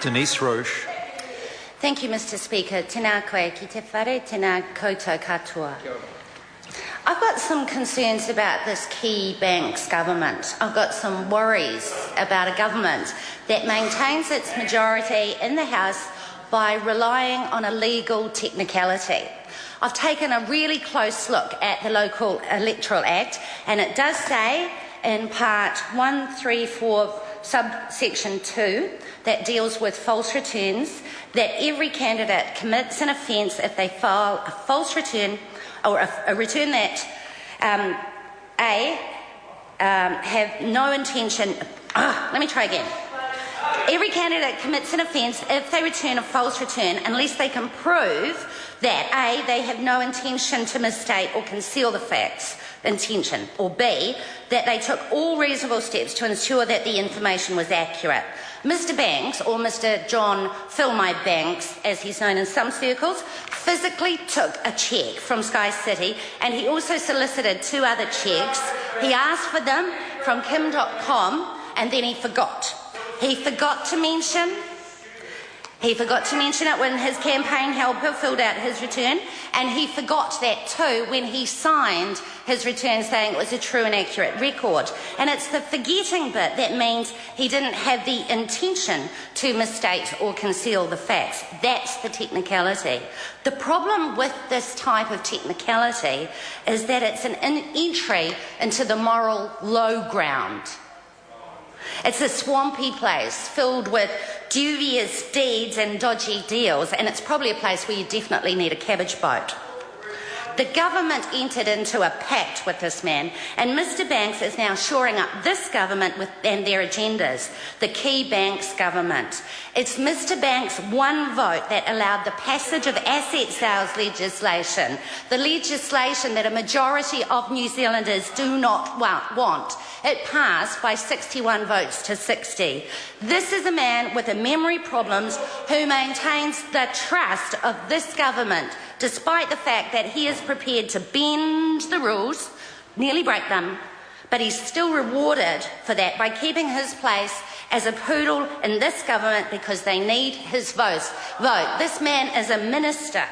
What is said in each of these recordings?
Denise Roche. Thank you, Mr. Speaker. Tēnā koe ki te whare, tēnā koutou katoa. I've got some concerns about this key bank's government. I've got some worries about a government that maintains its majority in the House by relying on a legal technicality. I've taken a really close look at the Local Electoral Act, and it does say in Part 134, subsection 2, that deals with false returns, that every candidate commits an offence if they file a false return or a return that have no intention. Let me try again. Every candidate commits an offence if they return a false return unless they can prove that A, they have no intention to misstate or conceal the facts, intention, or B, that they took all reasonable steps to ensure that the information was accurate. Mr. Banks, or Mr. John Fill My Banks, as he's known in some circles, physically took a cheque from Sky City, and he also solicited 2 other cheques. He asked for them from Kim.com, and then he forgot. He forgot to mention it when his campaign helper filled out his return, and he forgot that too when he signed his return saying it was a true and accurate record. And it's the forgetting bit that means he didn't have the intention to misstate or conceal the facts. That's the technicality. The problem with this type of technicality is that it's an entry into the moral low ground. It's a swampy place filled with dubious deeds and dodgy deals, and it's probably a place where you definitely need a cabbage boat. The government entered into a pact with this man, and Mr. Banks is now shoring up this government and their agendas, the key bank's government. It's Mr. Banks' one vote that allowed the passage of asset sales legislation, the legislation that a majority of New Zealanders do not want. It passed by 61 votes to 60. This is a man with memory problems who maintains the trust of this government, despite the fact that he is prepared to bend the rules, nearly break them, but he's still rewarded for that by keeping his place as a poodle in this government because they need his vote. This man is a minister.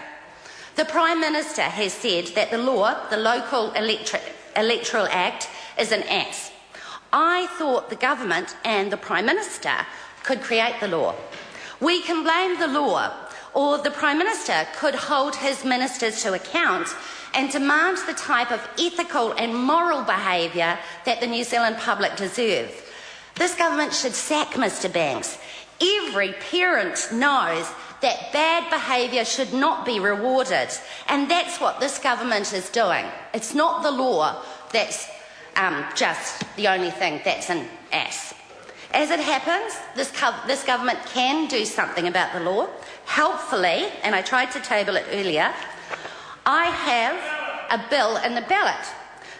The Prime Minister has said that the Local Electoral Act, is an ass. I thought the government and the Prime Minister could create the law. We can blame the law, or the Prime Minister could hold his ministers to account and demand the type of ethical and moral behaviour that the New Zealand public deserve. This government should sack Mr. Banks. Every parent knows that bad behaviour should not be rewarded, and that's what this government is doing. It's not the law that's just the only thing that's an ass. As it happens, this government can do something about the law. Helpfully, and I tried to table it earlier, I have a bill in the ballot,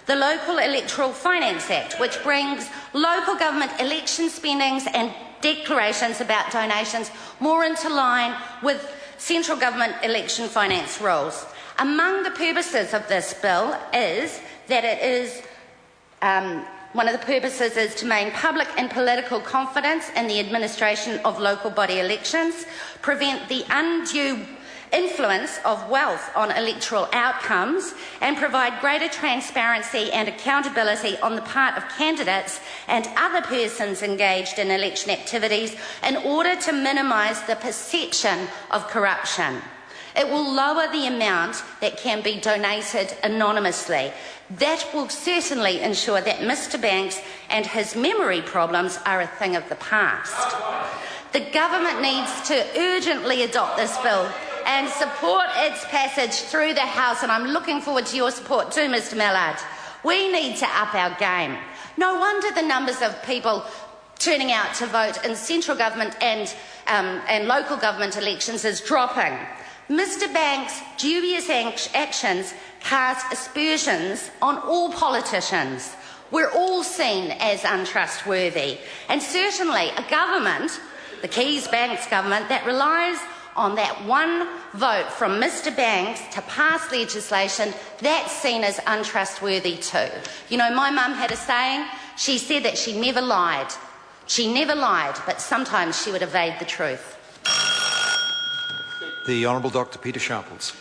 the Local Electoral Finance Act, which brings local government election spendings and declarations about donations more into line with central government election finance rules. Among the purposes of this bill is that it is one of the purposes is to maintain public and political confidence in the administration of local body elections, prevent the undue influence of wealth on electoral outcomes, and provide greater transparency and accountability on the part of candidates and other persons engaged in election activities in order to minimise the perception of corruption. It will lower the amount that can be donated anonymously. That will certainly ensure that Mr. Banks and his memory problems are a thing of the past. The government needs to urgently adopt this bill and support its passage through the House, and I'm looking forward to your support too, Mr. Mallard. We need to up our game. No wonder the numbers of people turning out to vote in central government and local government elections is dropping. Mr. Banks' dubious actions cast aspersions on all politicians. We're all seen as untrustworthy, and certainly a government, the Keys Banks government, that relies on that one vote from Mr. Banks to pass legislation, that's seen as untrustworthy too. You know, my mum had a saying, she said that she never lied. She never lied, but sometimes she would evade the truth. The Honourable Dr. Peter Sharples.